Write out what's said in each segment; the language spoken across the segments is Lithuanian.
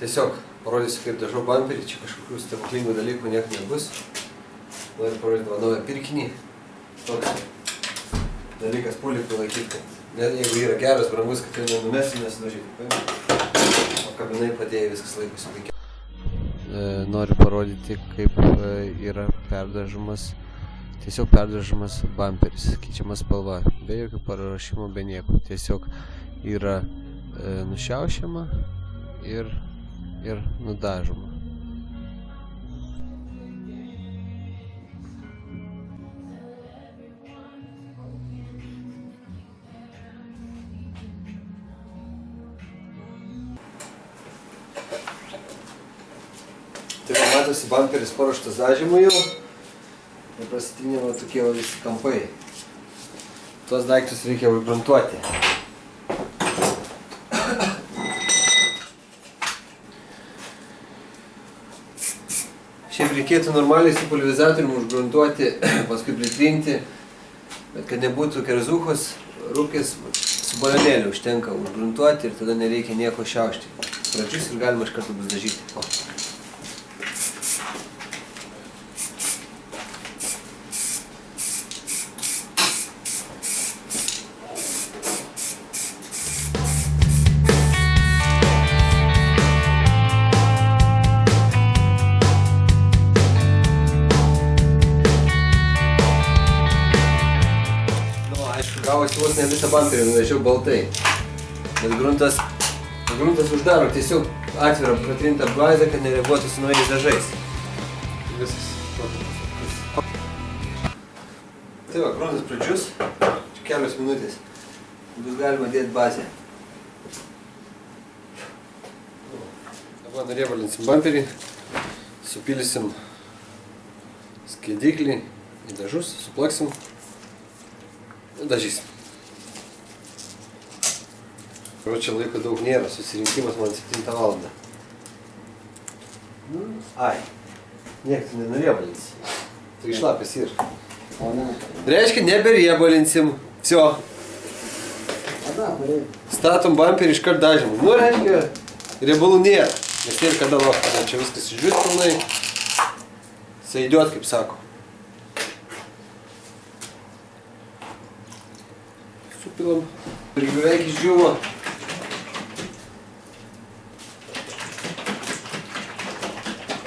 Tiesiog parodysiu, kaip dažau bamperį, čia kažkokių stebuklingų dalykų nieko nebus. Noriu parodyti naują pirkinį. Toks dalykas pulikui laikyti, kad jeigu yra geras, brangus, kad tai nenumesi, nesudažyti. O kabinai padėjai viskas laikosi puikiai. Noriu parodyti, kaip yra perdažomas, tiesiog perdažomas bamperis, keičiama spalva, be jokių paruošimų, be nieko. Tiesiog yra nušiaušiama ir nudažoma. Tai matosi, bamperis paruoštas dažymui jau ir prasitinimo tokie visi kampai. Tuos daiktus reikia užgruntuoti. Šiaip reikėtų normaliai su pulverizatoriumi užgruntuoti, paskui pritrinti, bet kad nebūtų kerzuchos, rūkės, su balionėliu užtenka užgruntuoti ir tada nereikia nieko šiaušti. Pradžius ir galima iš karto bus dažyti. Gavosi vos ne visą bamperį nudažiau baltai, bet gruntas uždaro tiesiog atvirą pratrintą glazę, kad nereaguotų su naujais dažais. Visas. Tai va, gruntas pradžius, čia kelios minutės, bus galima dėti bazę. Dabar nuriebalinsim bamperį, supilsim skaidiklį į dažus, suplaksim. Dažysim. Čia laiko daug nėra, susirinkimas man 7 valandą. Ai, niek tu nenuriebalinsi. Tu išlapės ir. Reiškia, neberiebalinsim. Vsio. Statom bamperį iškart dažymą. Nu, reiškia, riebalų nėra. Nes nėra kada laukti. Čia viskas išdžiūt pilnai. Saidiuot, kaip sako. Supilam. Ir beveik išdžiuvo.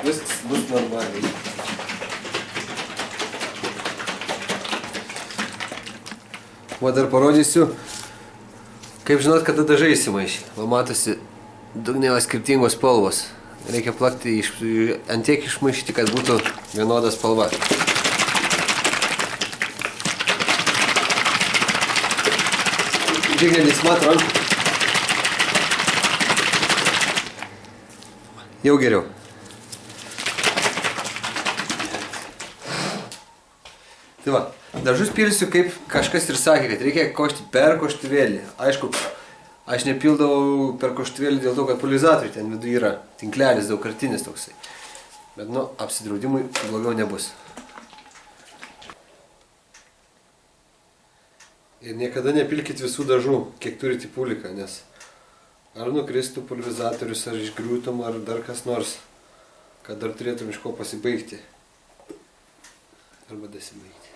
Viskas bus normaliai. Va dar parodysiu, kaip žinot, kada dažai įsimaišė. Va matosi, dugne skirtingos spalvos. Reikia plakti ant tiek išmaišyti, kad būtų vienoda spalva. Žiūrėk, nesimato rankų. Jau geriau. Tai va, dažus pilsiu, kaip kažkas ir sakė, kad reikia košti per koštuvėlį. Aišku, aš nepildavau per koštuvėlį dėl to, kad pulverizatoriui ten viduje yra tinklelis daugkartinis toksai. Bet, nu, apsidraudimui blogiau nebus. Ir niekada nepilkit visų dažų, kiek turite puliką, nes ar nukristų pulverizatorius, ar išgriūtum, ar dar kas nors, kad dar turėtum iš ko pasibaigti. Arba dasibaigti.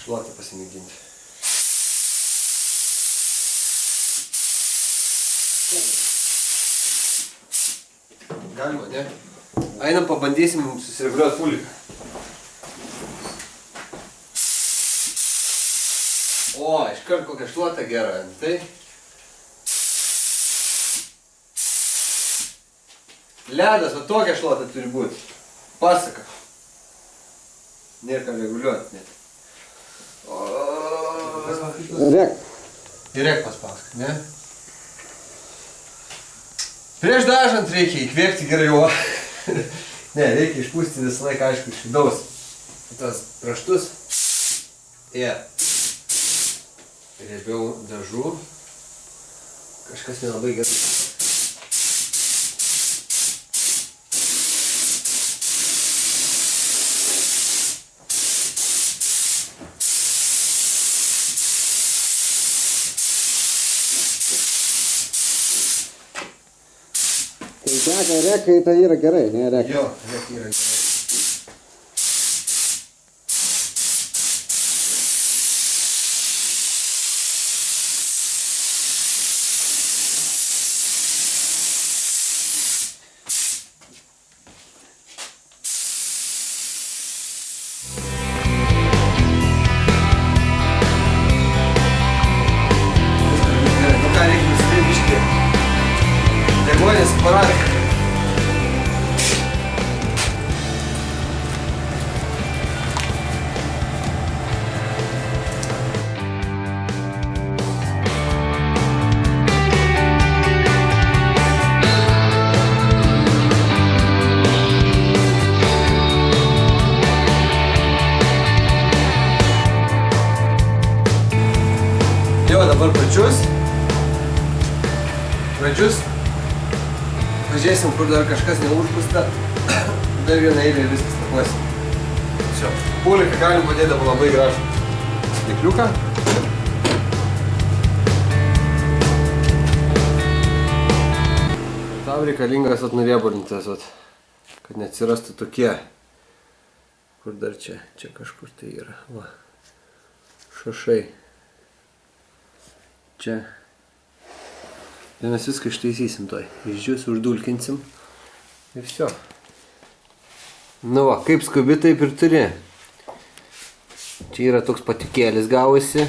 Šluotą pasimėginti. Galima, ne? Einam, pabandysim susireguliuoti puliką. O, iškart kokią šluotą gerą, tai? Ledas, o tokia šluota turi būti. Pasaka. Nėra ką reguliuoti net. Rek. Ir rek paspask, ne? Prieš dažant reikia įkvėpti gerai o. Ne, reikia išpūsti visą laiką, aišku, iš vidaus. Tas kraštus. Riebiau dažų. Kažkas nelabai gerai. Kai teka rekai, tai yra gerai, ne rekai. Jo, rekai yra gerai. Deguonis aparatą. Jo, dabar pradžius. Pažiūrėsim, kur dar kažkas neužpūsta. Dar vieną eilę ir viskas tapuosi. Čia. Puliką galim padėti dabar labai gražų stikliuką. Tam reikalingas nuriebalintas, kad neatsirastų tokie. Kur dar čia? Čia kažkur tai yra. Va. Šašai. Čia. Ir mes viską ištaisysim toj. Išdžius, uždulkinsim. Ir viso. Nu va, kaip skubi, taip ir turi. Čia yra toks patikėlis gavosi.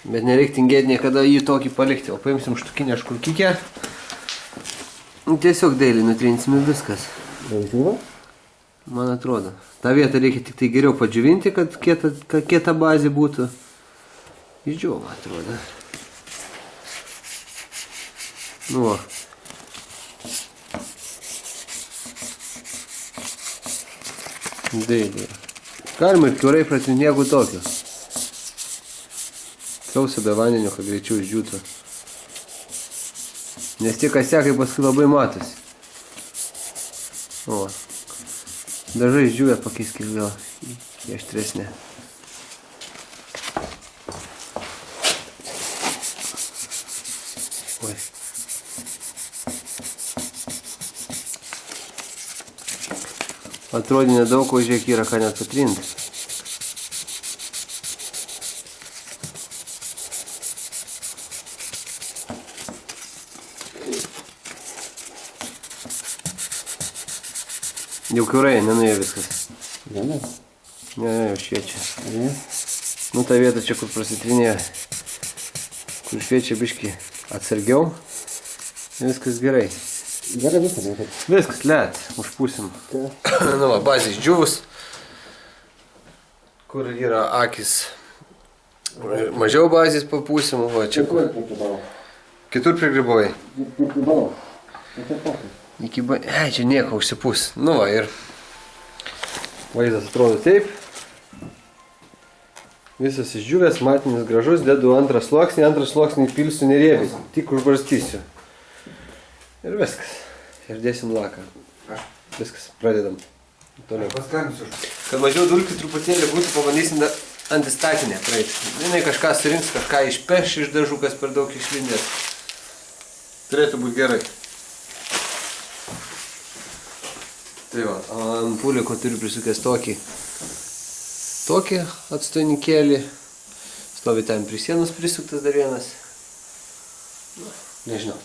Bet nereik tingėti niekada jį tokį palikti. O paimsim štukinę škurkikę. Tiesiog dailiai nutrinsim ir viskas. Man atrodo. Ta vietą reikia tik tai geriau padžiuvinti, kad kieta bazė būtų. Išdžiuvo, man atrodo. Nu va. Dailiai. Galima ir kiaurai pratrinti negu tokio. Sausa be vandenio, kad greičiau išdžiūtų. Nes tie kasiakai paskui labai matosi. O. Dažai išdžiūvę pakeiskit vėl į aštresnę. Oi. Atrodė nedaug, o žiūrėk yra ką net patrinti. Jau kiaurai, nenuėjo viskas. Ne, jau šviečia. Nu, ta vieta čia, kur prasitrinė, kur šviečia biškį atsargiau. Viskas gerai. Gerai visą, ne? Viskas, let, užpūsim. Nu va, bazė išdžiūvus. Kur yra akis. Mažiau bazės papūsim, va čia kur. Kitur prigribovai. Čia nieko užsipūs. Nu va ir vaizdas atrodo taip. Visas išdžiūvęs, matinis gražus, dedu antrą sluoksnį pilsiu neriebiai, tik užbarstysiu. Ir viskas. Ir dėsim laką. Viskas, pradedam. Toliau. Kad mažiau dulkių truputėlį būtų, pabandysim antistatinę praeiti. Vienai kažką surinks, kažką išpeš iš dažų, kas per daug išlindės. Turėtų būti gerai. Tai va, ant puliko turiu prisukęs tokį atstoinikėlį. Stovi ten prie sienos prisuktas dar vienas. Nežinau.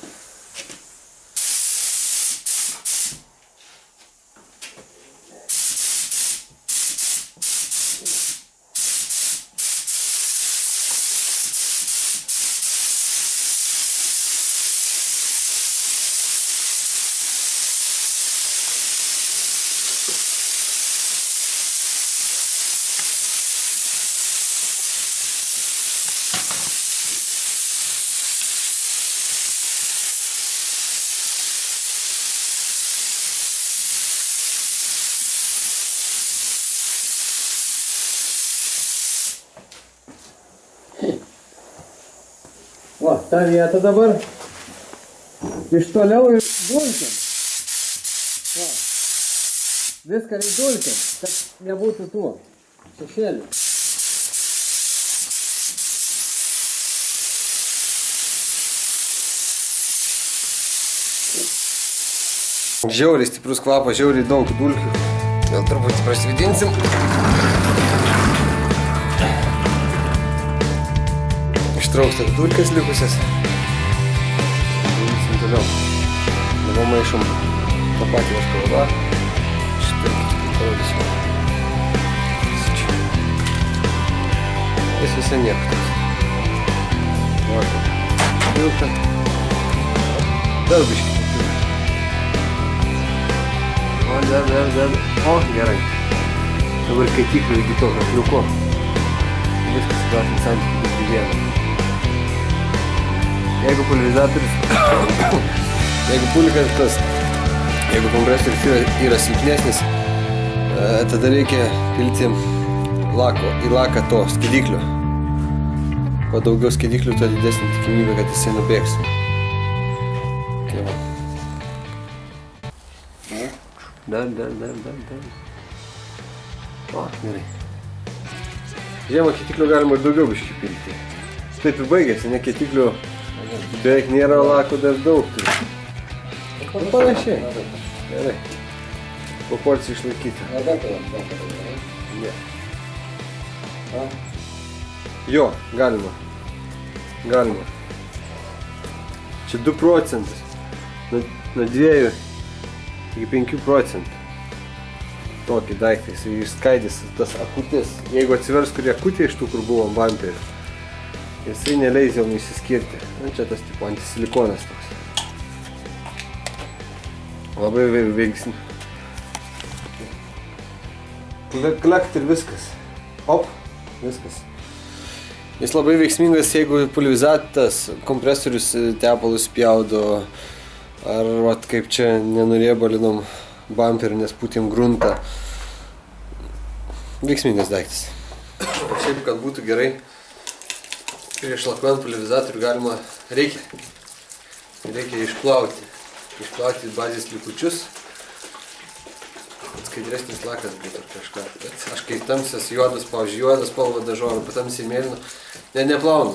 Va, tą vietą dabar iš toliau ir dulkiam. Va. Viską reikia dulkiam, kad nebūtų tuo šešėliu. Žiauriai stiprus kvapas, žiauriai daug dulkių. Vėl truputį prasvidinsim. Ištrauks tas dulkės likusias. Darysim toliau. Dabar maišom tą patį vaškalą. Štai parodysim. Jis visai nieko toks. Vakar. Pilka. Dar biškį. O, dar. O, gerai. Dabar kaitiklių iki to kakliuko. Viskas įvertint santykį į vieną. Jeigu pulverizatorius, jeigu kompresorius yra silpnesnis, tada reikia pilti į laką to skidiklio. Kuo daugiau skidiklių, tuo didesnė tikimybė, kad jisai nubėgs. Tai va. Dar. O, gerai. Žiemą kitiklių galima ir daugiau biškį pilti. Taip ir baigėsi, ne kitiklių beveik nėra, lako dar daug turi. Panašiai. Gerai. Proporciją išlaikyti. Ne. Jo, galima. Čia 2%. Nuo 2 iki 5%. Tokį daiktą, jis išskaidys tas akutės. Jeigu atsivers kurie akutė iš tų, kur buvo bumperių, jisai neleis jau išsiskirti. Čia tas tipo antisilikonas toks. Labai veiksmi. Klekt ir viskas. Op, viskas. Jis labai veiksmingas, jeigu pulverizatas kompresorius tepalus spjaudo, ar vat, kaip čia nenuriebalinom bumperį, nes pūtėm gruntą. Veiksmingas daiktas. O šiaip, kad būtų gerai, prieš lakuojant pulverizatorių reikia išplauti bazės likučius. Skaidresnis lakas būtų ar kažką. Bet aš kai tamsias juodas, pavyzdžiui, juodas spalva dažoju, patamsiai mėlynu, neplaunu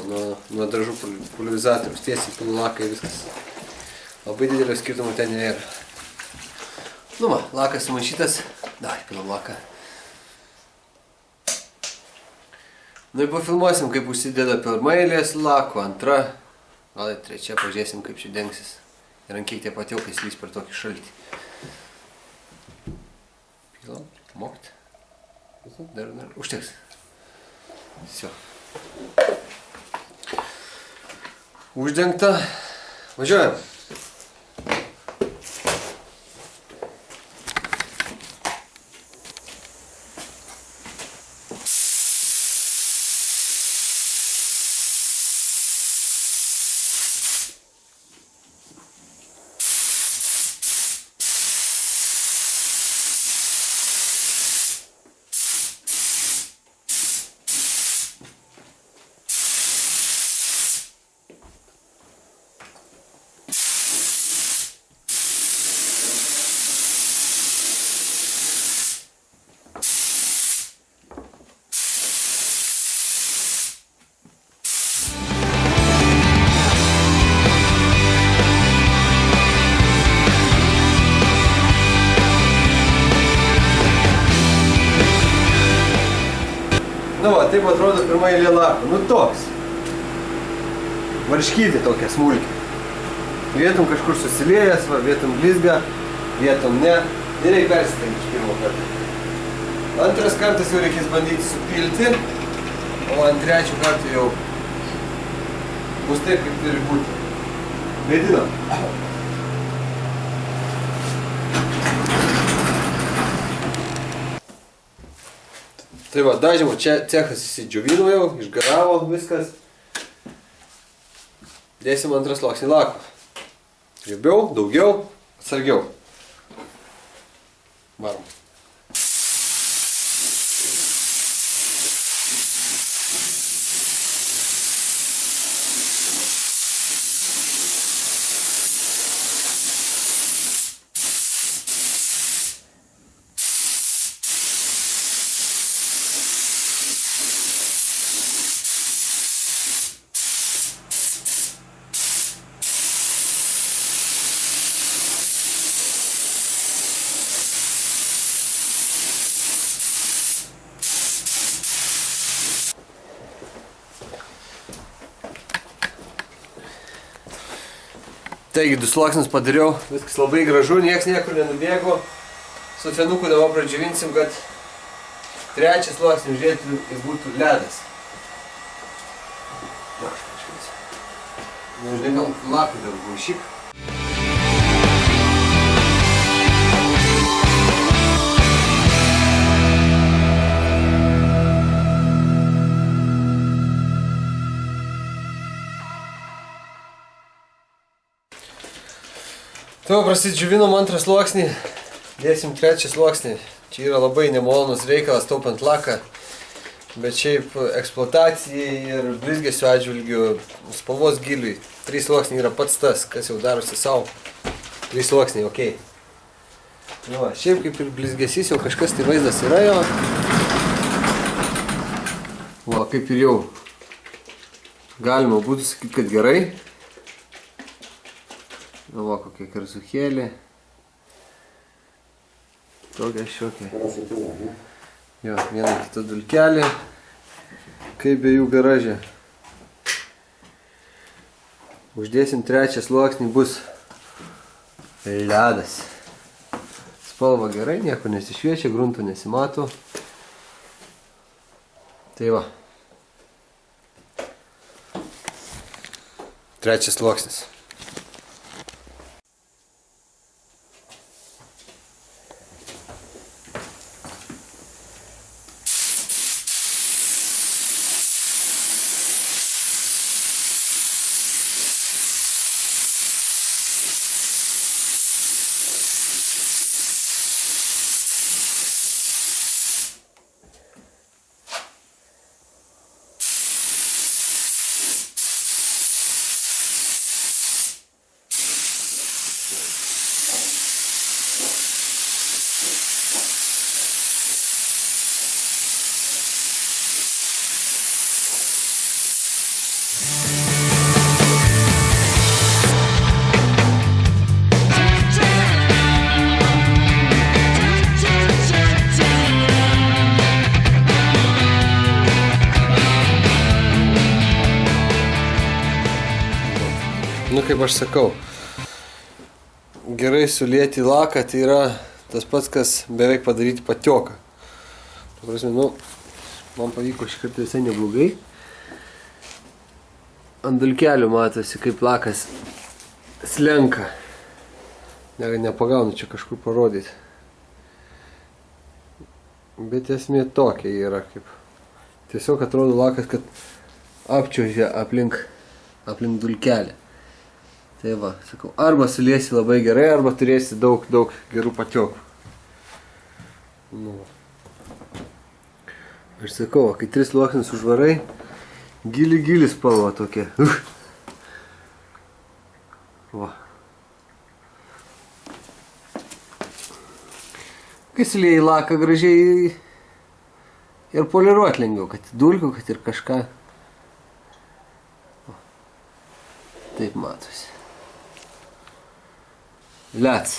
nuo dažų pulverizatorius, tiesiai pilu laką ir viskas. Labai didelio skirtumo ten nėra. Nu va, lakas sumaišytas, dar pilam laką. Nu ir pafilmuosim, kaip užsideda pirma eilės lako, antra, gal ir trečia, pažiūrėsim, kaip čia dengsis. Ir ant kiek tie patiaukai slys per tokį šaltį. Pilam, mokt. Dar, užteks. Visio. Uždengta. Važiuojam. Nu va, taip atrodo pirma eilė lako. Nu toks. Varškytė tokia smulkiai. Vietom kažkur susilėjęs, vietom blizga, vietom ne. Nereikia persistengti iš pirmo karto. Antras kartas jau reikės bandyti supilti, o ant trečio karto jau bus taip, kaip turi būti. Vaidinam. Tai va, dažymo čia cechas įsidžiovino jau, išgaravo viskas. Dėsim antras sluoksnį lako. Riebiau, daugiau, atsargiau. Varom. Taigi, 2 sluoksnius padariau, viskas labai gražu, nieks niekur nenubėgo. Su fenuku dabar pradžiavinsim, kad 3 sluoksnį žiūrėtų, jis būtų ledas. Na, aš pačiūrėsiu. Žinai, gal lapai dar gaušyk. Tai prasidžiavinom 2 sluoksnį, dėsim 3 sluoksnį. Čia yra labai nemalonus reikalas taupant laką, bet šiaip eksploatacijai ir blizgesio atžvilgių, spalvos giliui 3 sluoksniai yra pats tas, kas jau darosi savo. 3 sluoksniai, okei. Nu, šiaip kaip ir blizgesys jau kažkas tai vaizdas yra jo. Va, kaip ir jau galima būtų sakyti, kad gerai. Va, kokia karzuchėlė. Tokia šiokia. Jo, viena kita dulkelė. Kaip be jų garaže. Uždėsim 3 sluoksnį, bus ledas. Spalva gerai, nieko nesišviečia, grunto nesimato. Tai va. 3 sluoksnis. Nu, kaip aš sakau, gerai sulieti laką, tai yra tas pats, kas beveik padaryti patioką. Ta prasme, nu, man pavyko šį kartą visai neblogai. Ant dulkelių matosi, kaip lakas slenka. Nepagaunu čia kažkur parodyti. Bet esmė tokia yra, kaip tiesiog atrodo lakas, kad apčiuožia aplink dulkelį. Tai va, sakau, arba suliesi labai gerai, arba turėsi daug gerų patiokų. Nu. Aš sakau, kai 3 sluoksnius užvarai, gili spalva tokia. Va. Kai sulieji laką gražiai ir poliruot lengviau, kad dulkių, kad ir kažką. Va. Taip matosi. Ledas.